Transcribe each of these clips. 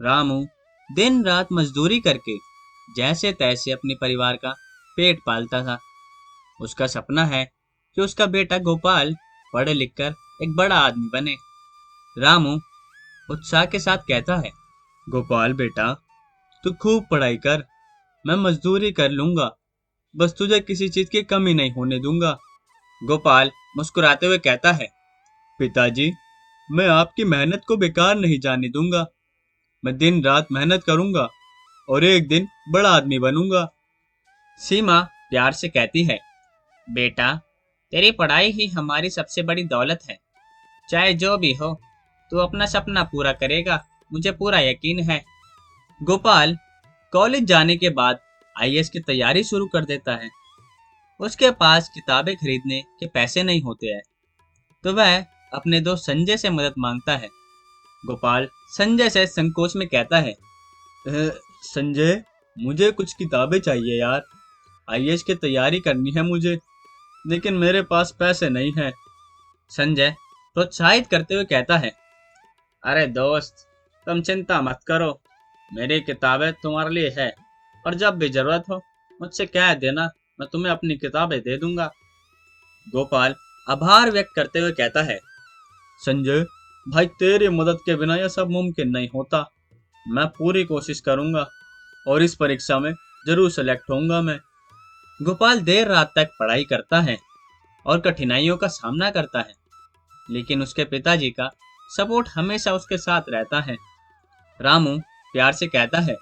रामू दिन रात मजदूरी करके जैसे तैसे अपने परिवार का पेट पालता था। उसका सपना है कि उसका बेटा गोपाल पढ़ लिख कर एक बड़ा आदमी बने। रामू उत्साह के साथ कहता है, गोपाल बेटा, तू खूब पढ़ाई कर, मैं मजदूरी कर लूंगा, बस तुझे किसी चीज की कमी नहीं होने दूंगा। गोपाल मुस्कुराते हुए कहता है, पिताजी, मैं आपकी मेहनत को बेकार नहीं जाने दूंगा। मैं दिन रात मेहनत करूंगा और एक दिन बड़ा आदमी बनूंगा। सीमा प्यार से कहती है, बेटा, तेरी पढ़ाई ही हमारी सबसे बड़ी दौलत है। चाहे जो भी हो, तू अपना सपना पूरा करेगा, मुझे पूरा यकीन है। गोपाल कॉलेज जाने के बाद आईएएस की तैयारी शुरू कर देता है। उसके पास किताबें खरीदने के पैसे नहीं होते हैं, तो वह अपने दोस्त संजय से मदद मांगता है। गोपाल संजय से संकोच में कहता है, संजय, मुझे कुछ किताबें चाहिए यार, आईएएस की तैयारी करनी है मुझे, लेकिन मेरे पास पैसे नहीं है। संजय प्रोत्साहित करते हुए कहता है, अरे दोस्त, तुम चिंता मत करो, मेरी किताबें तुम्हारे लिए है, और जब भी जरूरत हो मुझसे कह देना, मैं तुम्हें अपनी किताबें दे दूंगा। गोपाल आभार व्यक्त करते हुए कहता है, संजय भाई, तेरी मदद के बिना यह सब मुमकिन नहीं होता। मैं पूरी कोशिश करूंगा और इस परीक्षा में जरूर सेलेक्ट होऊंगा मैं। गोपाल देर रात तक पढ़ाई करता है और कठिनाइयों का सामना करता है, लेकिन उसके पिताजी का सपोर्ट हमेशा उसके साथ रहता है। रामू प्यार से कहता है,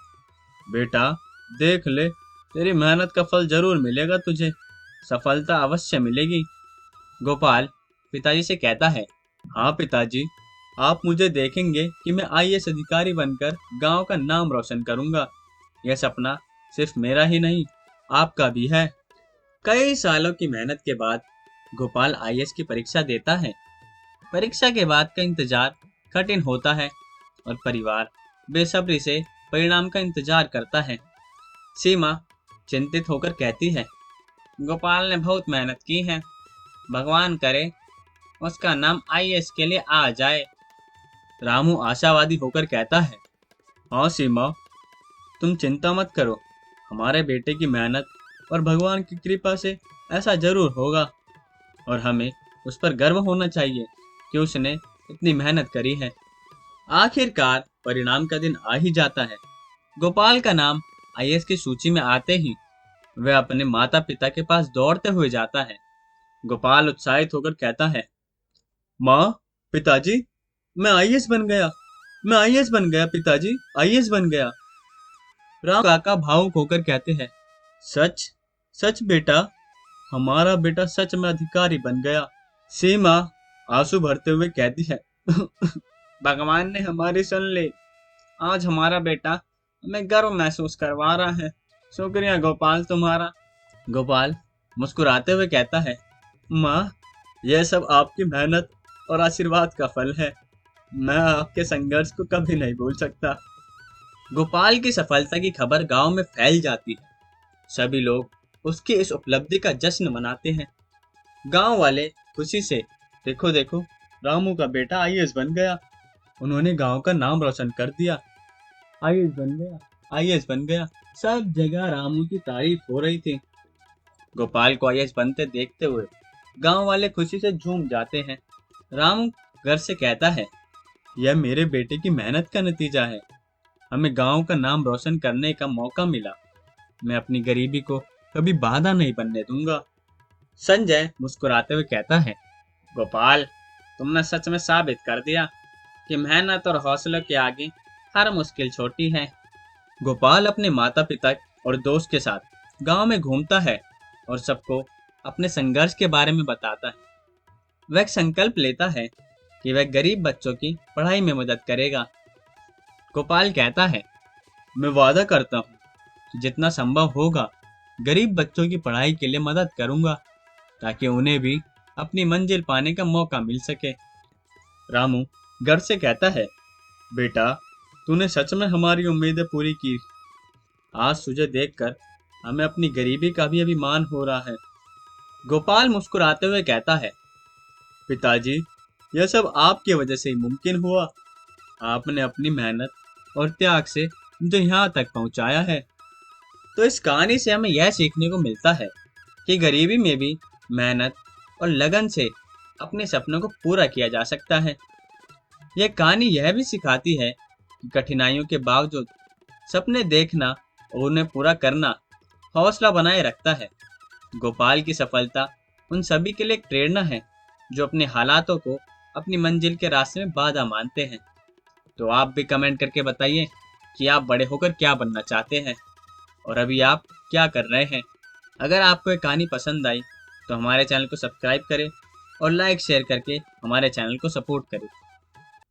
बेटा, देख ले, तेरी मेहनत का फल जरूर मिलेगा तुझे, सफलता अवश्य मिलेगी। गोपाल पिताजी से कहता है, हाँ पिताजी, आप मुझे देखेंगे कि मैं आईएएस अधिकारी बनकर गांव का नाम रोशन करूंगा। यह सपना सिर्फ मेरा ही नहीं, आपका भी है। कई सालों की मेहनत के बाद गोपाल आईएएस की परीक्षा देता है। परीक्षा के बाद का इंतजार कठिन होता है और परिवार बेसब्री से परिणाम का इंतजार करता है। सीमा चिंतित होकर कहती है, गोपाल ने बहुत मेहनत की है, भगवान करे उसका नाम आईएएस के लिए आ जाए। रामू आशावादी होकर कहता है, हाँ सीमा, तुम चिंता मत करो, हमारे बेटे की मेहनत और भगवान की कृपा से ऐसा जरूर होगा, और हमें उस पर गर्व होना चाहिए कि उसने इतनी मेहनत करी है। आखिरकार परिणाम का दिन आ ही जाता है। गोपाल का नाम आईएएस की सूची में आते ही वह अपने माता पिता के पास दौड़ते हुए जाता है। गोपाल उत्साहित होकर कहता है, माँ, पिताजी, मैं आईएएस बन गया, मैं आईएएस बन गया पिताजी, आईएएस बन गया। राम काका भावुक होकर कहते हैं, सच, सच बेटा, हमारा बेटा सच में अधिकारी बन गया। सीमा आंसू भरते हुए कहती है, भगवान ने हमारी सुन ली, आज हमारा बेटा हमें गर्व महसूस करवा रहा है। शुक्रिया गोपाल तुम्हारा। गोपाल मुस्कुराते हुए कहता है, माँ, यह सब आपकी मेहनत और आशीर्वाद का फल है, मैं आपके संघर्ष को कभी नहीं भूल सकता। गोपाल की सफलता की खबर गांव में फैल जाती है। सभी लोग उसकी इस उपलब्धि का जश्न मनाते हैं। गांव वाले खुशी से, देखो देखो, रामू का बेटा आईएएस बन गया, उन्होंने गांव का नाम रोशन कर दिया, आईएएस बन गया, आईएएस बन गया। सब जगह रामू की तारीफ हो रही थी। गोपाल को आईएएस बनते देखते हुए गांव वाले खुशी से झूम जाते हैं। रामू घर से कहता है, यह मेरे बेटे की मेहनत का नतीजा है, हमें गांव का नाम रोशन करने का मौका मिला, मैं अपनी गरीबी को कभी बाधा नहीं बनने दूंगा। संजय मुस्कुराते हुए कहता है, गोपाल, तुमने सच में साबित कर दिया कि मेहनत और हौसलों के आगे हर मुश्किल छोटी है। गोपाल अपने माता पिता और दोस्त के साथ गांव में घूमता है और सबको अपने संघर्ष के बारे में बताता है। वह एक संकल्प लेता है कि वह गरीब बच्चों की पढ़ाई में मदद करेगा। गोपाल कहता है, मैं वादा करता हूँ कि जितना संभव होगा गरीब बच्चों की पढ़ाई के लिए मदद करूंगा, ताकि उन्हें भी अपनी मंजिल पाने का मौका मिल सके। रामू घर से कहता है, बेटा, तूने सच में हमारी उम्मीदें पूरी की, आज तुझे देखकर हमें अपनी गरीबी का भी अभिमान हो रहा है। गोपाल मुस्कुराते हुए कहता है, पिताजी, यह सब आपकी वजह से ही मुमकिन हुआ, आपने अपनी मेहनत और त्याग से मुझे यहाँ तक पहुँचाया है। तो इस कहानी से हमें यह सीखने को मिलता है कि गरीबी में भी मेहनत और लगन से अपने सपनों को पूरा किया जा सकता है। यह कहानी यह भी सिखाती है कि कठिनाइयों के बावजूद सपने देखना और उन्हें पूरा करना हौसला बनाए रखता है। गोपाल की सफलता उन सभी के लिए एक प्रेरणा है जो अपने हालातों को अपनी मंजिल के रास्ते में बाधा मानते हैं। तो आप भी कमेंट करके बताइए कि आप बड़े होकर क्या बनना चाहते हैं और अभी आप क्या कर रहे हैं। अगर आपको ये कहानी पसंद आई तो हमारे चैनल को सब्सक्राइब करें और लाइक शेयर करके हमारे चैनल को सपोर्ट करें।